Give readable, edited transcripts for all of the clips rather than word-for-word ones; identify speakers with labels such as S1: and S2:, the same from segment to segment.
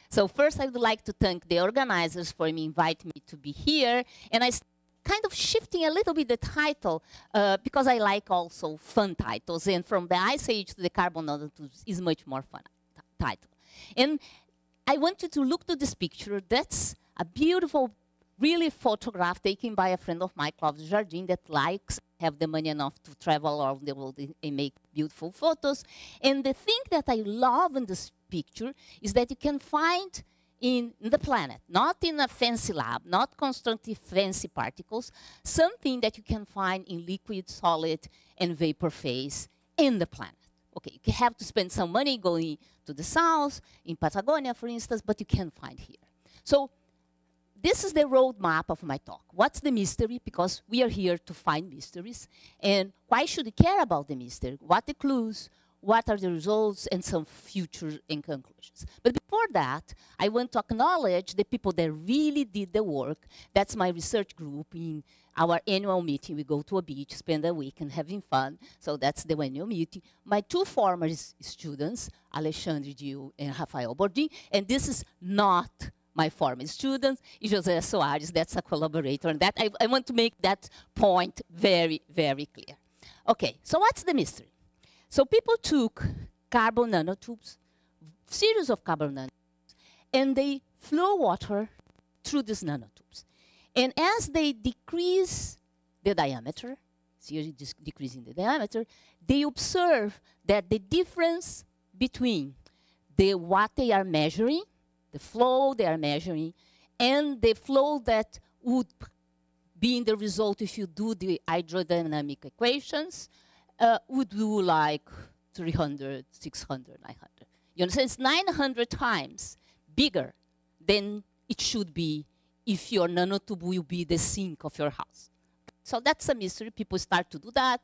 S1: So first, I would like to thank the organizers for inviting me to be here. And I kind of shifting a little bit the title because I like also fun titles. And from the Ice Age to the carbon nanotubes is much more fun title. And I want you to look to this picture. That's a beautiful, really photograph taken by a friend of mine, Clovis Jardim, that likes have the money enough to travel around the world and make beautiful photos. And the thing that I love in this picture is that you can find in the planet, not in a fancy lab, not constantly fancy particles, something that you can find in liquid, solid, and vapor phase in the planet. Okay, you have to spend some money going to the south, in Patagonia, for instance, but you can find here. So this is the roadmap of my talk. What's the mystery? Because we are here to find mysteries. And why should you care about the mystery? What the clues? What are the results? And some future and conclusions. But before that, I want to acknowledge the people that really did the work. That's my research group. In our annual meeting, we go to a beach, spend a week, and having fun. So that's the annual meeting. My two former students, Alexandre Gil and Rafael Bordim, and this is not my former student, José Soares, that's a collaborator. And that I want to make that point very, very clear. Okay, so what's the mystery? So people took carbon nanotubes, series of carbon nanotubes, and they flow water through these nanotubes. And as they decrease the diameter, see, decreasing the diameter, they observe that the difference between what they are measuring, the flow they are measuring, and the flow that would be in the result if you do the hydrodynamic equations, would do like 300, 600, 900. You understand? It's 900 times bigger than it should be if your nanotube will be the sink of your house. So that's a mystery. People start to do that.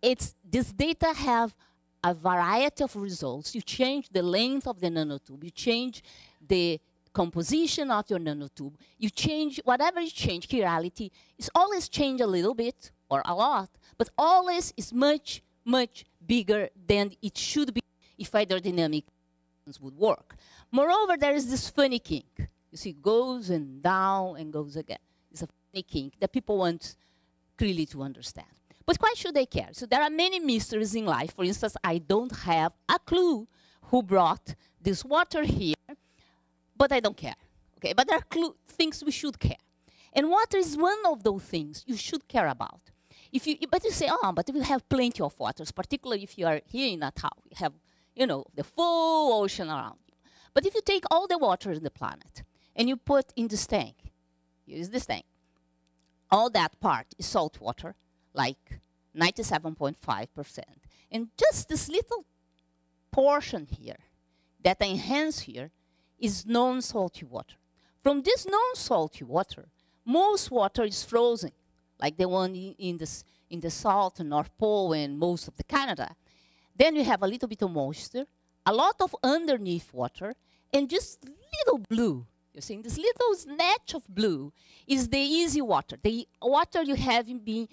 S1: This data have a variety of results. You change the length of the nanotube. You change the composition of your nanotube. You change, whatever you change, chirality, it's always change a little bit or a lot, but always is much, much bigger than it should be if hydrodynamic would work. Moreover, there is this funny kink. You see, it goes and down and goes again. It's a funny kink that people want clearly to understand. But why should they care? So there are many mysteries in life. For instance, I don't have a clue who brought this water here, but I don't care. Okay, but there are things we should care. And water is one of those things you should care about. But you say, oh, but we have plenty of waters, particularly if you are here in Natal. We have, you know, the full ocean around you. But if you take all the water in the planet and you put in this tank, here's this tank, all that part is salt water, like 97.5%. And just this little portion here that I enhance here is non-salty water. From this non-salty water, most water is frozen, like the one in the South and North Pole and most of the Canada. Then you have a little bit of moisture, a lot of underneath water, and just little blue. You're seeing this little snatch of blue is the easy water, the water you have been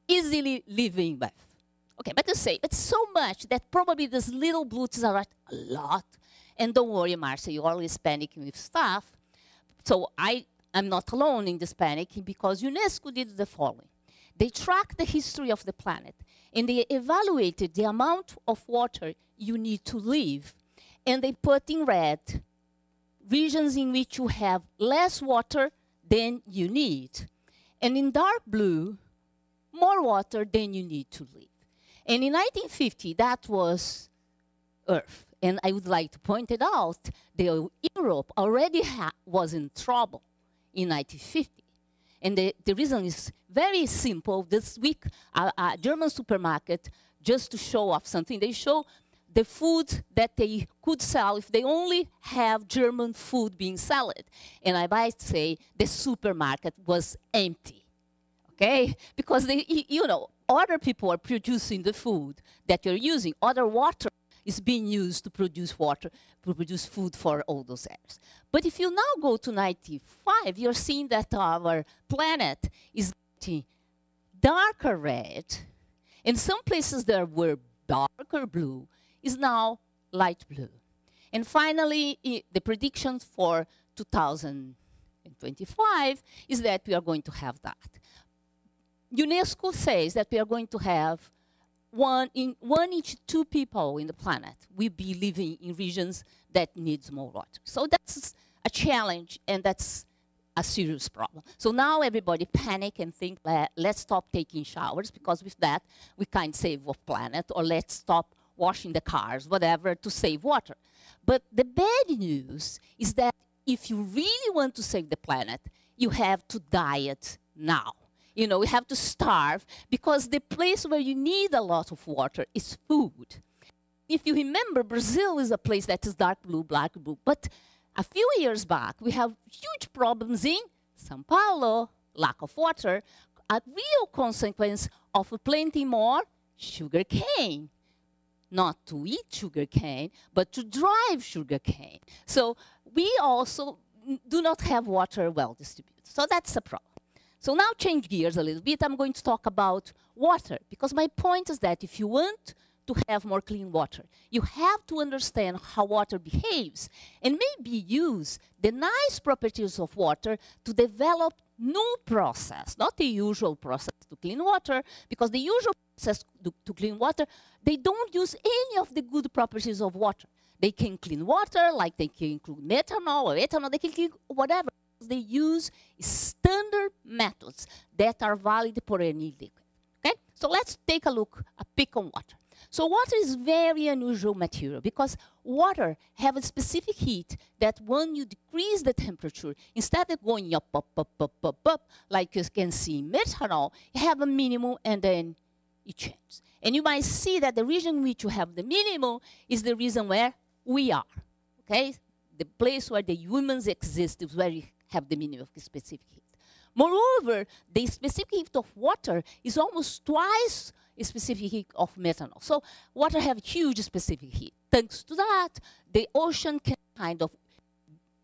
S1: easily living with. Okay, but you say, it's so much that probably this little blue is a lot. And don't worry, Marcia, you're always panicking with stuff. So I'm not alone in this panicking because UNESCO did the following. They tracked the history of the planet, and they evaluated the amount of water you need to live. And they put in red regions in which you have less water than you need. And in dark blue, more water than you need to live. And in 1950, that was Earth. And I would like to point it out, Europe already was in trouble in 1950. And the reason is very simple. This week, a German supermarket, just to show off something, they show the food that they could sell if they only have German food being sold. And I might say the supermarket was empty, okay? Because other people are producing the food that you're using. Other water is being used to produce water, to produce food for all those areas. But if you now go to 95, you're seeing that our planet is getting darker red. In some places there were darker blue, is now light blue. And finally, the predictions for 2025 is that we are going to have that. UNESCO says that we are going to have one in each 2 people in the planet will be living in regions that needs more water. So that's a challenge, and that's a serious problem. So now everybody panic and think, let's stop taking showers, because with that we can't save the planet, or let's stop washing the cars, whatever, to save water. But the bad news is that if you really want to save the planet, you have to diet now. You know, you have to starve, because the place where you need a lot of water is food. If you remember, Brazil is a place that is dark blue, black blue. But a few years back, we have huge problems in São Paulo, lack of water, a real consequence of planting more sugar cane. Not to eat sugar cane, but to drive sugar cane. So we also do not have water well distributed. So that's a problem. So now change gears a little bit. I'm going to talk about water, because my point is that if you want to have more clean water, you have to understand how water behaves, and maybe use the nice properties of water to develop new process, not the usual process to clean water, because the usual process to clean water, they don't use any of the good properties of water. They can clean water, like they can include methanol or ethanol, they can clean whatever. They use standard methods that are valid for any liquid. Okay? So let's take a peek on water. So water is very unusual material, because water have a specific heat that when you decrease the temperature, instead of going up, like you can see in methanol, you have a minimum and then it changes. And you might see that the region in which you have the minimum is the reason where we are. Okay? The place where the humans exist is where you have the minimum of the specific heat. Moreover, the specific heat of water is almost twice the specific heat of methanol. So water have huge specific heat. Thanks to that, the ocean can kind of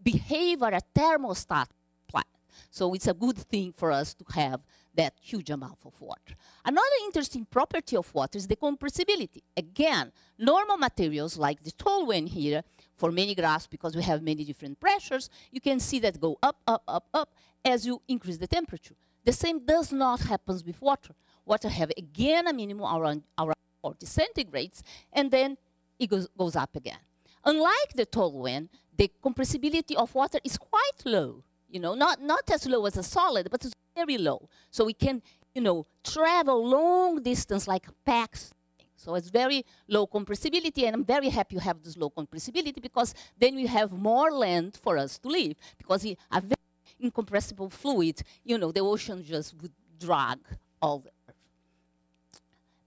S1: behave as a thermostat planet. So it's a good thing for us to have that huge amount of water. Another interesting property of water is the compressibility. Again, normal materials like the toluene here, for many graphs, because we have many different pressures, you can see that go up, up, up, up as you increase the temperature. The same does not happen with water. Water have, again, a minimum around 40 centigrades, and then it goes up again. Unlike the toluene, the compressibility of water is quite low. You know, not as low as a solid, but it's very low. So we can, you know, travel long distance like packs. So it's very low compressibility, and I'm very happy you have this low compressibility, because then we have more land for us to live, because a very incompressible fluid, you know, the ocean just would drag all the earth.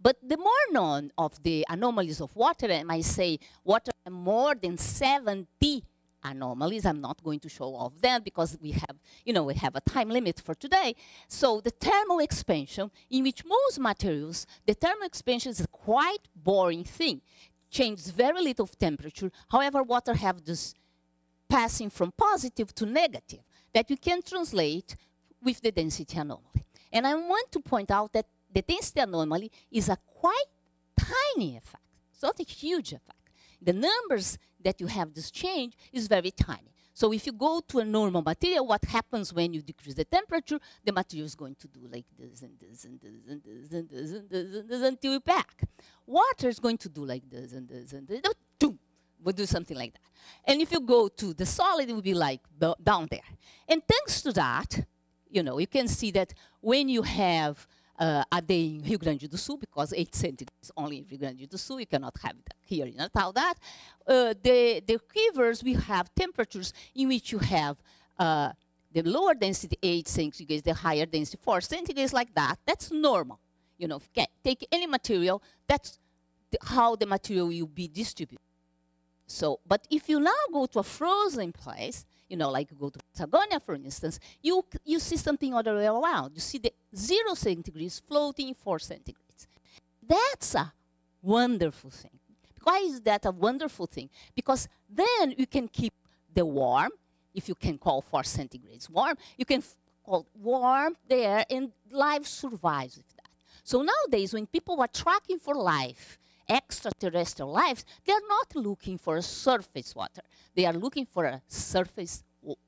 S1: But the more known of the anomalies of water, I might say water have more than 70 anomalies. I'm not going to show all of them, because we have, you know, we have a time limit for today. So the thermal expansion, in which most materials, the thermal expansion is a quite boring thing. Changes very little of temperature. However, water have this passing from positive to negative that you can translate with the density anomaly. And I want to point out that the density anomaly is a quite tiny effect. It's not a huge effect. The numbers that you have this change is very tiny. So if you go to a normal material, what happens when you decrease the temperature? The material is going to do like this and this and this and this and this and this and this until you pack. Water is going to do like this and this and this. We'll do something like that. And if you go to the solid, it will be like down there. And thanks to that, you know, you can see that when you have a day in Rio Grande do Sul, because 8 centigrades only in Rio Grande do Sul, you cannot have it here in Natal. That the rivers, we have temperatures in which you have the lower density 8 centigrades, the higher density 4 centigrades, like that. That's normal. You know, take any material, that's how the material will be distributed. So, but if you now go to a frozen place, you know, like you go to Patagonia, for instance, you see something other way around. You see the 0 centigrades floating in 4 centigrades. That's a wonderful thing. Why is that a wonderful thing? Because then you can keep the warm, if you can call 4 centigrades warm, you can call warm there, and life survives with that. So nowadays, when people are tracking for life extraterrestrial lives, they are not looking for a surface water. They are looking for a surface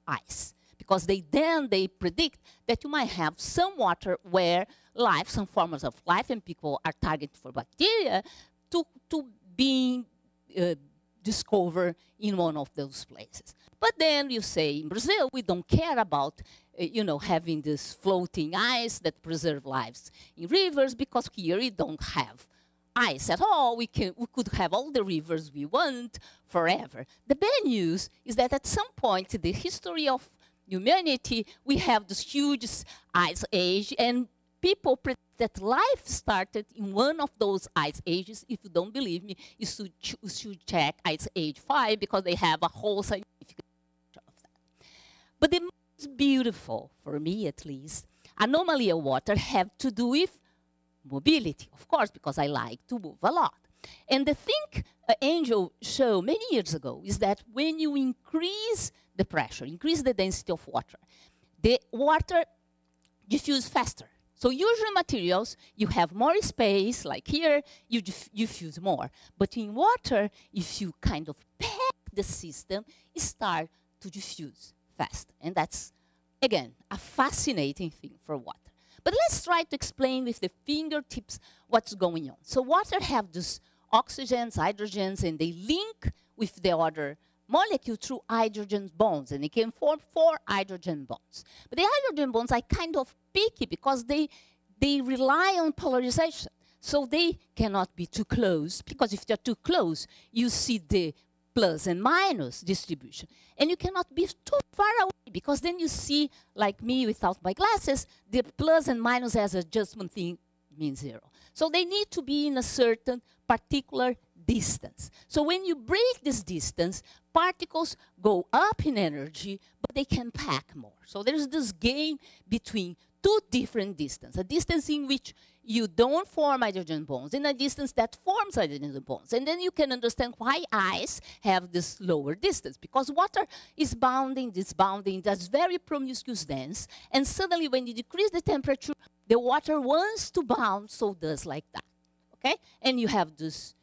S1: ice. Because they predict that you might have some water where life, some forms of life, and people are targeted for bacteria to being discovered in one of those places. But then you say, in Brazil, we don't care about having this floating ice that preserve lives in rivers, because here we don't have ice at all. We could have all the rivers we want forever. The bad news is that at some point in the history of humanity, we have this huge ice age, and people predict that life started in one of those ice ages. If you don't believe me, you should check Ice Age 5, because they have a whole scientific picture of that. But the most beautiful, for me at least, anomaly of water have to do with mobility, of course, because I like to move a lot. And the thing Angel showed many years ago is that when you increase the pressure, increase the density of water, the water diffuses faster. So usually materials, you have more space, like here, you diffuse more. But in water, if you kind of pack the system, it starts to diffuse fast. And that's, again, a fascinating thing for water. But let's try to explain with the fingertips what's going on. So water have these oxygens, hydrogens, and they link with the other molecule through hydrogen bonds, and they can form 4 hydrogen bonds. But the hydrogen bonds are kind of picky because they rely on polarization. So they cannot be too close, because if they're too close, you see the plus and minus distribution. And you cannot be too far away, because then you see, like me without my glasses, the plus and minus as adjustment thing means 0. So they need to be in a certain particular distance. So when you break this distance, particles go up in energy, but they can pack more. So there's this game between 2 different distances, a distance in which you don't form hydrogen bonds, and a distance that forms hydrogen bonds. And then you can understand why ice have this lower distance, because water is bounding, that's very promiscuous dense, and suddenly when you decrease the temperature, the water wants to bound, so does like that, okay? And you have this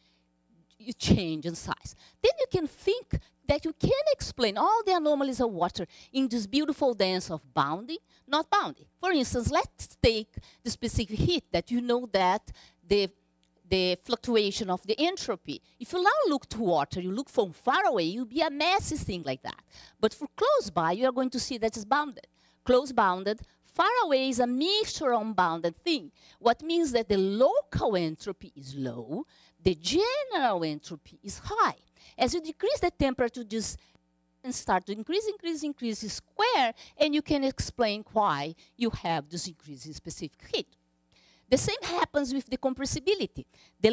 S1: change in size. Then you can think that you can explain all the anomalies of water in this beautiful dance of bounding, not bounding. For instance, let's take the specific heat that you know that the fluctuation of the entropy. If you now look to water, you look from far away, you'll be a messy thing like that. But for close by, you are going to see that it's bounded. Close bounded, far away is a mixture unbounded thing. What means that the local entropy is low, the general entropy is high. As you decrease the temperature, this and start to increase square, and you can explain why you have this increase in specific heat. The same happens with the compressibility. The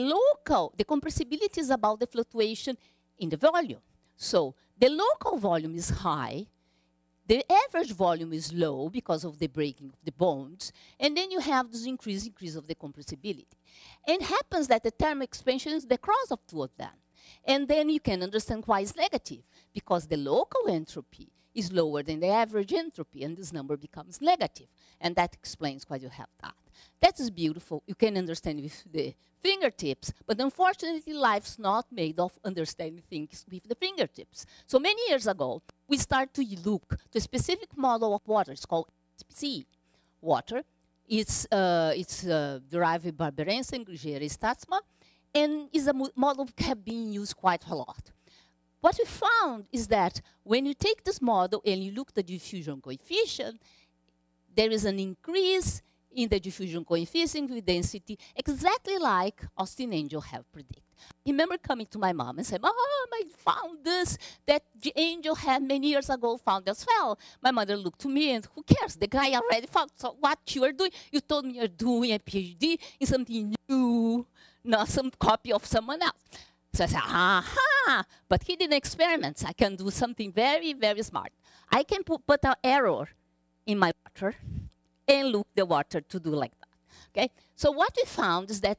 S1: compressibility is about the fluctuation in the volume. So the local volume is high, the average volume is low because of the breaking of the bonds, and then you have this increase of the compressibility. And it happens that the thermal expansion is the cross of 2 of them. And then you can understand why it's negative, because the local entropy is lower than the average entropy, and this number becomes negative. And that explains why you have that. That is beautiful. You can understand with the fingertips, but unfortunately, life's not made of understanding things with the fingertips. So many years ago, we started to look to a specific model of water. It's called C water. It's derived by Barbosa and Statsma, and is a model that has been used quite a lot. What we found is that when you take this model and you look at the diffusion coefficient, there is an increase in the diffusion coefficient with density, exactly like Austin Angel have predicted. I remember coming to my mom and saying, Mom, I found this that the Angel had many years ago found as well. My mother looked to me and, who cares? The guy already found. So what you are doing? You told me you're doing a PhD in something new, not some copy of someone else. So I said, aha, but he did experiments. I can do something very, very smart. I can put an error in my water and look the water to do like that, okay? So what we found is that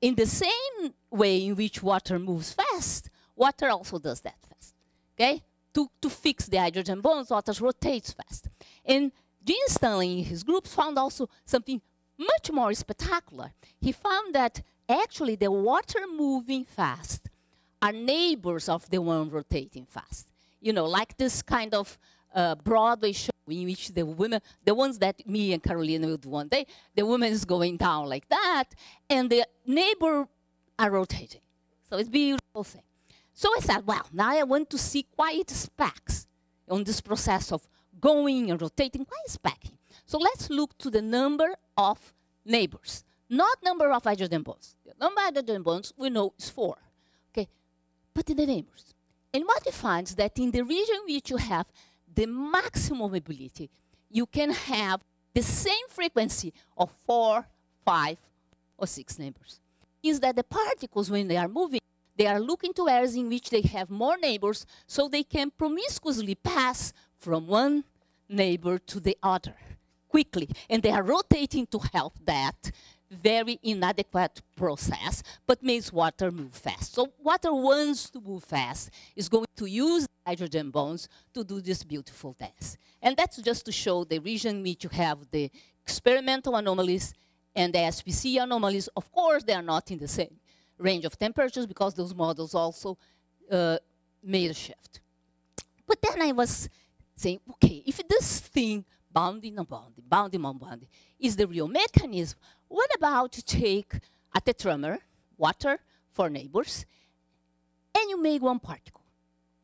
S1: in the same way in which water moves fast, water also does that fast, okay? To fix the hydrogen bonds, water rotates fast. And Gene Stanley and his group found also something much more spectacular. He found that actually the water moving fast are neighbors of the one rotating fast. You know, like this kind of Broadway show in which the women, the ones that me and Carolina will do one day, the woman is going down like that, and the neighbor are rotating. So it's a beautiful thing. So I said, well, now I want to see quiet specs on this process of going and rotating, quiet specking. So let's look to the number of neighbors, not number of hydrogen bonds. The number of hydrogen bonds we know is 4, okay? But in the neighbors. And what we find is that in the region which you have the maximum mobility, you can have the same frequency of 4, 5, or 6 neighbors. Is that the particles, when they are moving, they are looking to areas in which they have more neighbors, so they can promiscuously pass from one neighbor to the other quickly. And they are rotating to help that very inadequate process, but makes water move fast. So water wants to move fast, is going to use hydrogen bonds to do this beautiful dance. And that's just to show the region in which you have the experimental anomalies and the SPC anomalies. Of course, they are not in the same range of temperatures because those models also made a shift. But then I was saying, okay, if this thing, bounding on bounding, bounding on bounding, is the real mechanism, what about to take a tetramer, water for neighbors, and you make one particle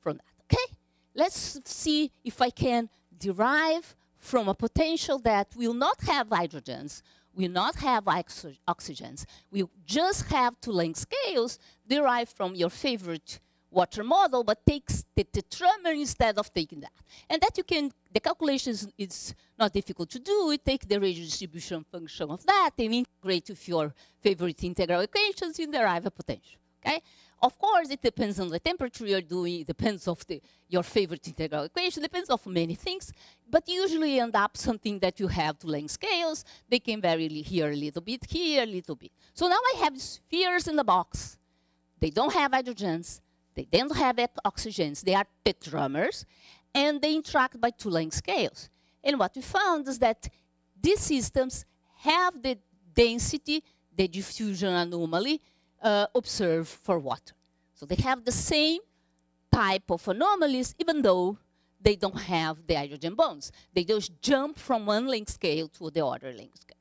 S1: from that, okay? Let's see if I can derive from a potential that will not have hydrogens, will not have oxygens, will just have two-length scales derived from your favorite water model, but takes the tetramer instead of taking that. And that you can, the calculation is not difficult to do. You take the radial distribution function of that and integrate with your favorite integral equations and derive a potential, okay? Of course, it depends on the temperature you're doing, it depends on your favorite integral equation, depends on many things, but usually end up something that you have two-length scales. They can vary here a little bit, here a little bit. So now I have spheres in the box. They don't have hydrogens. They don't have oxygens. They are tetramers, and they interact by two-length scales. And what we found is that these systems have the density, the diffusion anomaly, observed for water. So they have the same type of anomalies, even though they don't have the hydrogen bonds. They just jump from one length scale to the other length scale.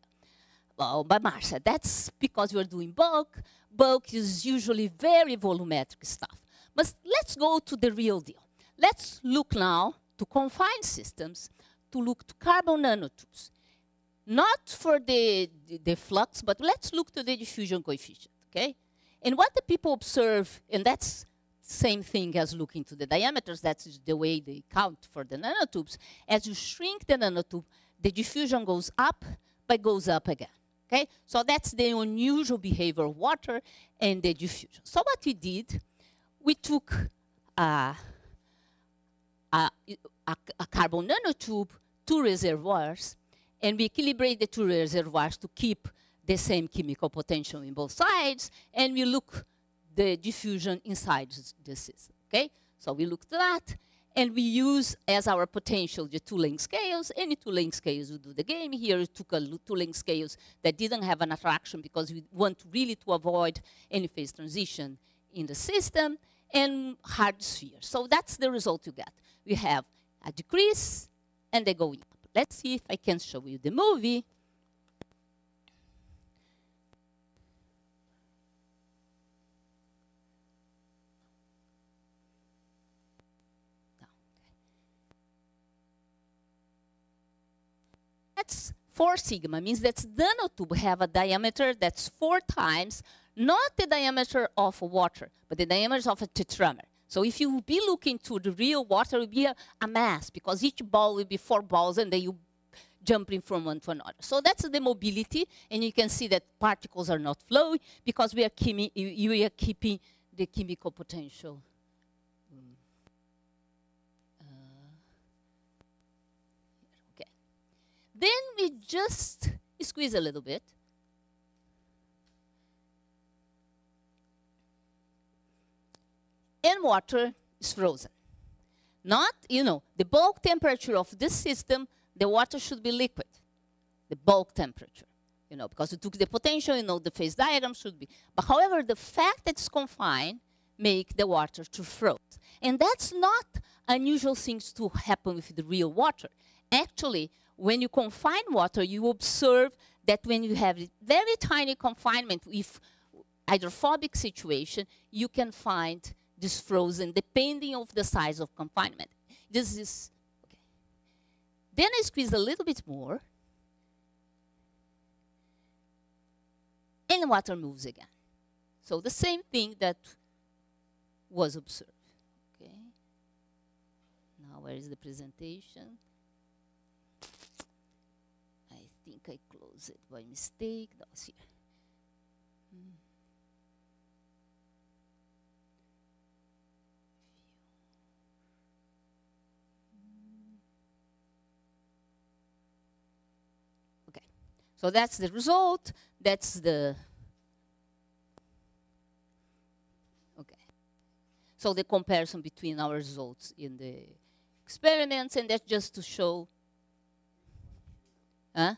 S1: Well, but Marcia, that's because we're doing bulk. Bulk is usually very volumetric stuff. But let's go to the real deal. Let's look now to confined systems, to look to carbon nanotubes. Not for the flux, but let's look to the diffusion coefficient, okay? And what the people observe, and that's same thing as looking to the diameters, that's the way they count for the nanotubes. As you shrink the nanotube, the diffusion goes up, but goes up again, okay? So that's the unusual behavior of water and the diffusion. So what we did, we took a carbon nanotube, 2 reservoirs, and we equilibrate the 2 reservoirs to keep the same chemical potential in both sides, and we look the diffusion inside the system, okay? So we looked at that, and we use as our potential the 2-length scales. Any 2-length scales will do the game. Here we took a 2-length scales that didn't have an attraction because we want really to avoid any phase transition in the system, and hard sphere. So that's the result you get. We have a decrease, and they go up. Let's see if I can show you the movie. That's 4 sigma, means that nanotube have a diameter that's 4 times not the diameter of water, but the diameter of a tetramer. So if you be looking to the real water, it will be a mass, because each ball will be 4 balls, and then you jumping from one to another. So that's the mobility, and you can see that particles are not flowing because we are keeping the chemical potential. Okay. Then we just squeeze a little bit. And water is frozen. Not, the bulk temperature of this system, the water should be liquid, the bulk temperature. you know, because you took the potential, you know, the phase diagram should be. But however, the fact that it's confined make the water to float. And that's not unusual things to happen with the real water. Actually, when you confine water, you observe that when you have a very tiny confinement with hydrophobic situation, you can find this frozen depending on the size of confinement. This is, okay. Then I squeeze a little bit more, and water moves again. So the same thing that was observed. Okay. Now where is the presentation? I think I closed it by mistake. No, it's here. Okay. So that's the result. That's the so the comparison between our results in the experiments, and that's just to show. Huh?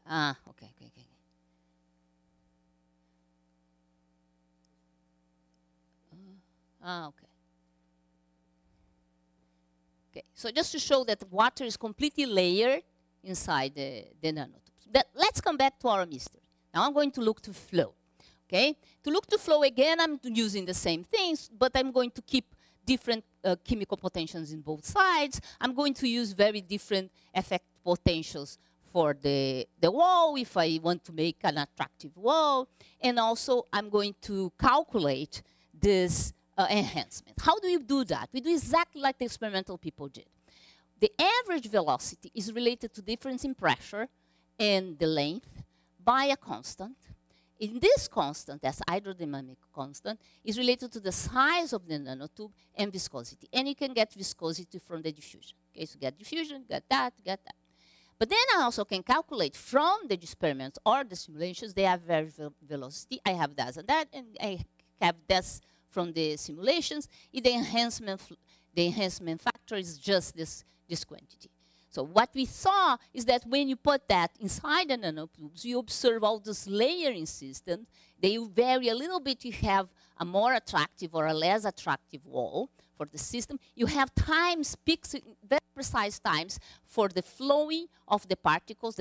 S1: Ah, okay. Okay. Okay, so just to show that water is completely layered inside the nanotubes. Let's come back to our mystery. Now I'm going to look to flow. Okay? To look to flow again, I'm using the same things, but I'm going to keep different chemical potentials in both sides. I'm going to use very different effect potentials for the wall if I want to make an attractive wall. And also, I'm going to calculate this enhancement. How do you do that? We do exactly like the experimental people did. The average velocity is related to difference in pressure and the length by a constant. In this constant, that's hydrodynamic constant, is related to the size of the nanotube and viscosity. And you can get viscosity from the diffusion. Okay, so get diffusion, get that, get that. But then I also can calculate from the experiments or the simulations the average velocity. I have that and that, and I have this from the simulations. The enhancement factor is just this quantity. So what we saw is that when you put that inside the nanotubes, you observe all this layering system. They vary a little bit. You have a more attractive or a less attractive wall for the system. You have times, peaks, very precise times for the flowing of the particles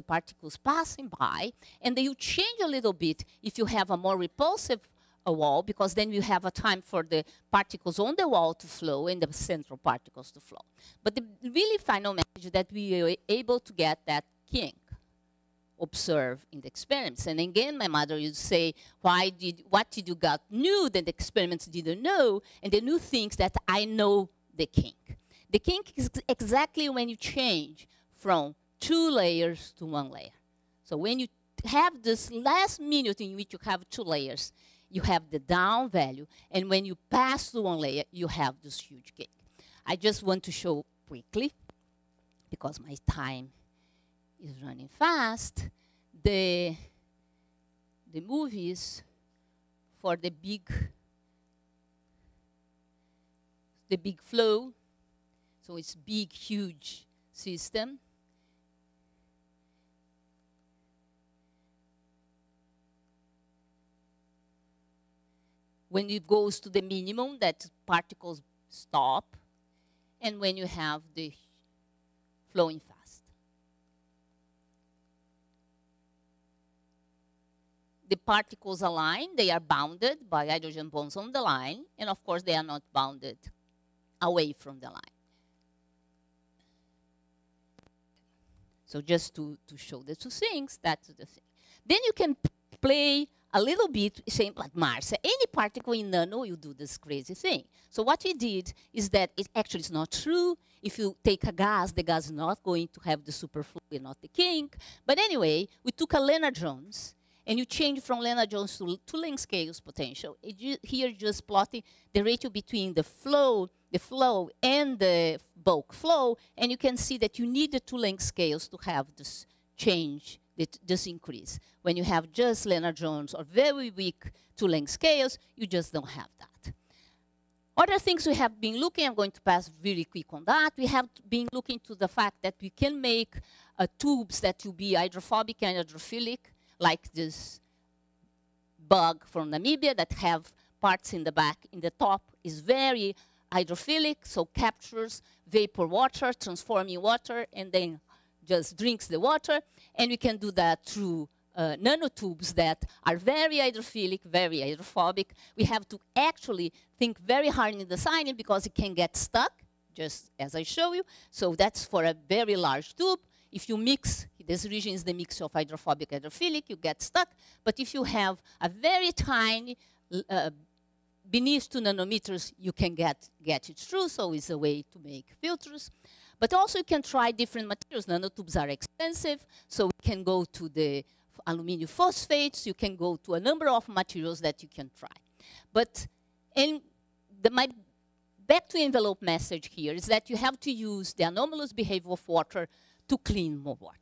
S1: passing by. And they will change a little bit if you have a more repulsive wall, because then you have a time for the particles on the wall to flow and the central particles to flow. But the really final message that we were able to get that kink observed in the experiments. And again, my mother would say, what did you got new that the experiments didn't know? And the new things that I know the kink. The kink is exactly when you change from 2 layers to 1 layer. So when you have this last minute in which you have 2 layers, you have the down value, and when you pass to 1 layer, you have this huge kink. I just want to show quickly, because my time is running fast, the movies for the big flow. So it's big, huge system. When it goes to the minimum, that particles stop, and when you have the flowing fast. The particles align, they are bounded by hydrogen bonds on the line, and of course they are not bounded away from the line. So just to show the 2 things, that's the thing. Then you can play a little bit, saying like Marcia, any particle in nano, you do this crazy thing. So what we did is that it actually is not true. If you take a gas, the gas is not going to have the superflow and not the kink. But anyway, we took a Lennard-Jones, and you change from Lennard-Jones to 2 length scales potential. Here just plotting the ratio between the flow and the bulk flow, and you can see that you need the 2 length scales to have this change, this increase. When you have just Lennard-Jones or very weak 2 length scales, you just don't have that. Other things we have been looking, I'm going to pass really quick on that. We have been looking to the fact that we can make tubes that will be hydrophobic and hydrophilic, like this bug from Namibia that have parts in the back. In the top is very hydrophilic, so captures vapor water, transforming water, and then just drinks the water. And we can do that through nanotubes that are very hydrophilic, very hydrophobic. We have to actually think very hard in designing because it can get stuck, just as I show you. So that's for a very large tube. If you mix, this region is the mix of hydrophobic, hydrophilic, you get stuck. But if you have a very tiny, beneath 2 nanometers, you can get it through, so it's a way to make filters. But also you can try different materials. Nanotubes are expensive, so we can go to the aluminum phosphates, you can go to a number of materials that you can try. But my back to envelope message here is that you have to use the anomalous behavior of water to clean more water.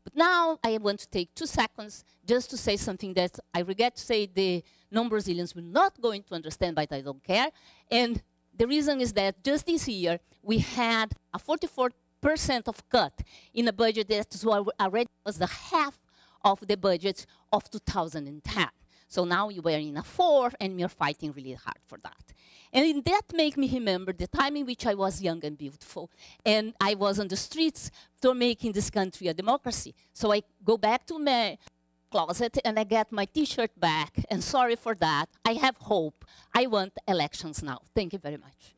S1: But now I want to take 2 seconds just to say something that I regret to say the non-Brazilians will not going to understand, but I don't care. And the reason is that just this year, we had a 44% of cut in a budget that already was the half of the budget of 2010. So now we were in a 4, and we are fighting really hard for that. And that made me remember the time in which I was young and beautiful, and I was on the streets for making this country a democracy. So I go back to my closet, and I get my T-shirt back, and sorry for that. I have hope. I want elections now. Thank you very much.